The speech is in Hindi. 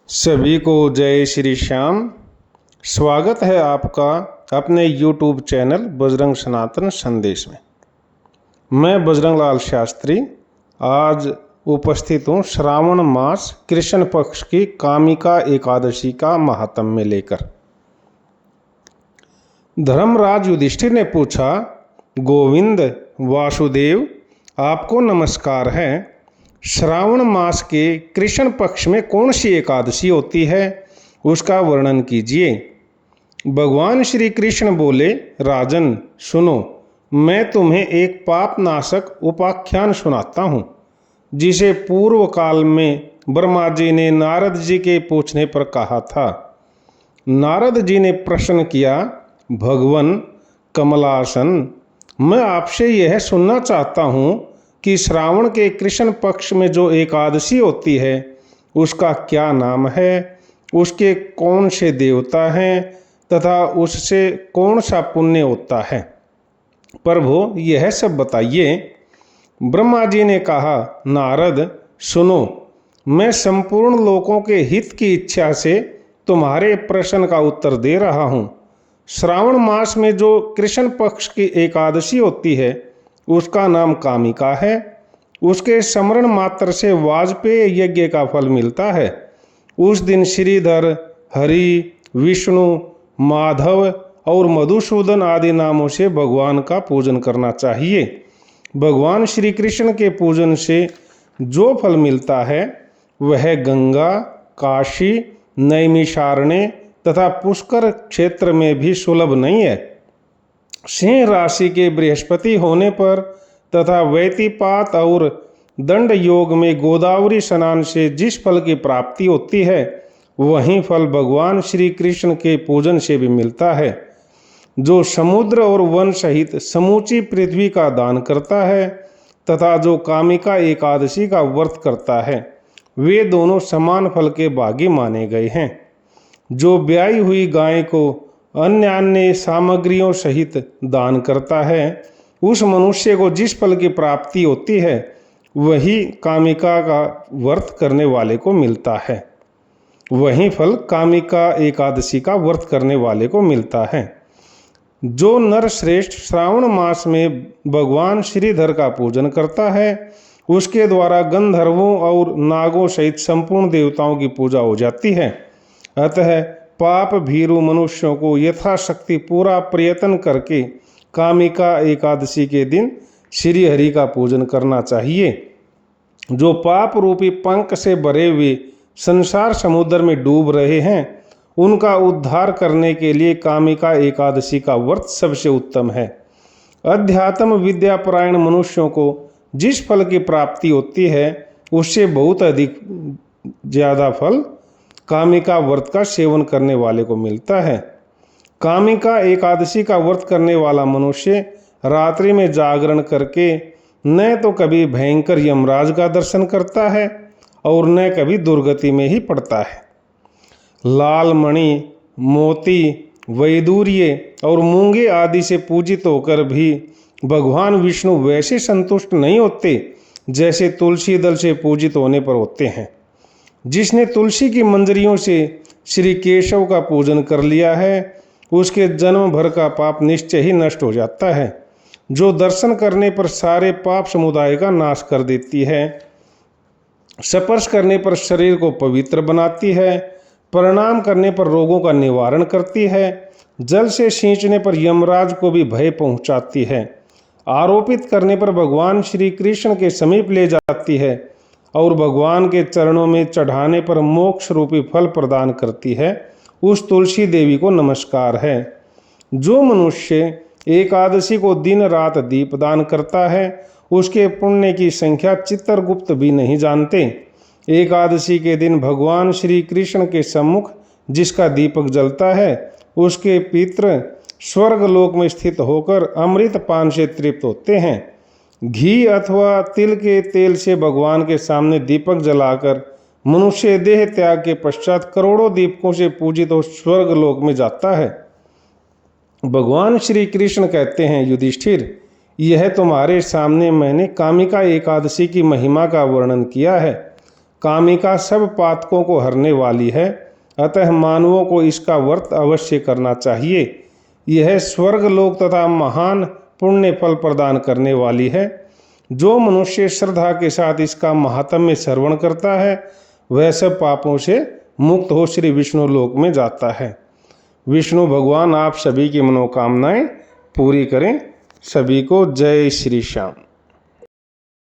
सभी को जय श्री श्याम। स्वागत है आपका अपने YouTube चैनल बजरंग सनातन संदेश में। मैं बजरंग लाल शास्त्री आज उपस्थित हूँ श्रावण मास कृष्ण पक्ष की कामिका एकादशी का महात्म्य लेकर। धर्मराज युधिष्ठिर ने पूछा, गोविंद वासुदेव आपको नमस्कार है। श्रावण मास के कृष्ण पक्ष में कौन सी एकादशी होती है, उसका वर्णन कीजिए। भगवान श्री कृष्ण बोले, राजन सुनो, मैं तुम्हें एक पाप नाशक उपाख्यान सुनाता हूँ, जिसे पूर्व काल में ब्रह्मा जी ने नारद जी के पूछने पर कहा था। नारद जी ने प्रश्न किया, भगवन कमलासन, मैं आपसे यह सुनना चाहता हूँ कि श्रावण के कृष्ण पक्ष में जो एकादशी होती है उसका क्या नाम है, उसके कौन से देवता हैं तथा उससे कौन सा पुण्य होता है। प्रभु यह सब बताइए। ब्रह्मा जी ने कहा, नारद सुनो, मैं संपूर्ण लोकों के हित की इच्छा से तुम्हारे प्रश्न का उत्तर दे रहा हूँ। श्रावण मास में जो कृष्ण पक्ष की एकादशी होती है उसका नाम कामिका है। उसके स्मरण मात्र से वाजपेय यज्ञ का फल मिलता है। उस दिन श्रीधर, हरि, विष्णु, माधव और मधुसूदन आदि नामों से भगवान का पूजन करना चाहिए। भगवान श्री कृष्ण के पूजन से जो फल मिलता है वह गंगा, काशी, नैमिषारण्य तथा पुष्कर क्षेत्र में भी सुलभ नहीं है। सिंह राशि के बृहस्पति होने पर तथा वैतिपात और दंड योग में गोदावरी स्नान से जिस फल की प्राप्ति होती है वही फल भगवान श्री कृष्ण के पूजन से भी मिलता है। जो समुद्र और वन सहित समूची पृथ्वी का दान करता है तथा जो कामिका एकादशी का व्रत करता है वे दोनों समान फल के भागी माने गए हैं। जो ब्याई हुई गाय को अन्य अन्य सामग्रियों सहित दान करता है उस मनुष्य को जिस फल की प्राप्ति होती है वही कामिका का व्रत करने वाले को मिलता है। वही फल कामिका एकादशी का व्रत करने वाले को मिलता है। जो नर श्रेष्ठ श्रावण मास में भगवान श्रीधर का पूजन करता है उसके द्वारा गंधर्वों और नागों सहित संपूर्ण देवताओं की पूजा हो जाती है। अतः पाप भीरु मनुष्यों को यथाशक्ति पूरा प्रयत्न करके कामिका एकादशी के दिन श्री हरि का पूजन करना चाहिए। जो पाप रूपी पंख से भरे हुए संसार समुद्र में डूब रहे हैं उनका उद्धार करने के लिए कामिका एकादशी का व्रत सबसे उत्तम है। अध्यात्म विद्यापरायण मनुष्यों को जिस फल की प्राप्ति होती है उससे बहुत अधिक ज्यादा फल कामिका व्रत का सेवन करने वाले को मिलता है। कामिका एकादशी का व्रत करने वाला मनुष्य रात्रि में जागरण करके न तो कभी भयंकर यमराज का दर्शन करता है और न कभी दुर्गति में ही पड़ता है। लाल मणि, मोती, वैदूर्य और मूंगे आदि से पूजित होकर भी भगवान विष्णु वैसे संतुष्ट नहीं होते जैसे तुलसी दल से पूजित होने पर होते हैं। जिसने तुलसी की मंजरियों से श्री केशव का पूजन कर लिया है उसके जन्म भर का पाप निश्चय ही नष्ट हो जाता है। जो दर्शन करने पर सारे पाप समुदाय का नाश कर देती है, स्पर्श करने पर शरीर को पवित्र बनाती है, प्रणाम करने पर रोगों का निवारण करती है, जल से सींचने पर यमराज को भी भय पहुंचाती है, आरोपित करने पर भगवान श्री कृष्ण के समीप ले जाती है और भगवान के चरणों में चढ़ाने पर मोक्ष रूपी फल प्रदान करती है, उस तुलसी देवी को नमस्कार है। जो मनुष्य एकादशी को दिन रात दीपदान करता है उसके पुण्य की संख्या चित्रगुप्त भी नहीं जानते। एकादशी के दिन भगवान श्री कृष्ण के सम्मुख जिसका दीपक जलता है उसके पितृ स्वर्ग लोक में स्थित होकर अमृत पान से तृप्त होते हैं। घी अथवा तिल के तेल से भगवान के सामने दीपक जलाकर मनुष्य देह त्याग के पश्चात करोड़ों दीपकों से पूजित हो स्वर्ग लोक में जाता है। भगवान श्री कृष्ण कहते हैं, युधिष्ठिर, यह तुम्हारे सामने मैंने कामिका एकादशी की महिमा का वर्णन किया है। कामिका सब पातकों को हरने वाली है, अतः मानवों को इसका व्रत अवश्य करना चाहिए। यह स्वर्ग लोक तथा महान पुण्य फल प्रदान करने वाली है। जो मनुष्य श्रद्धा के साथ इसका महात्म्य श्रवण करता है वह सब पापों से मुक्त हो श्री विष्णु लोक में जाता है। विष्णु भगवान आप सभी की मनोकामनाएं पूरी करें। सभी को जय श्री श्याम।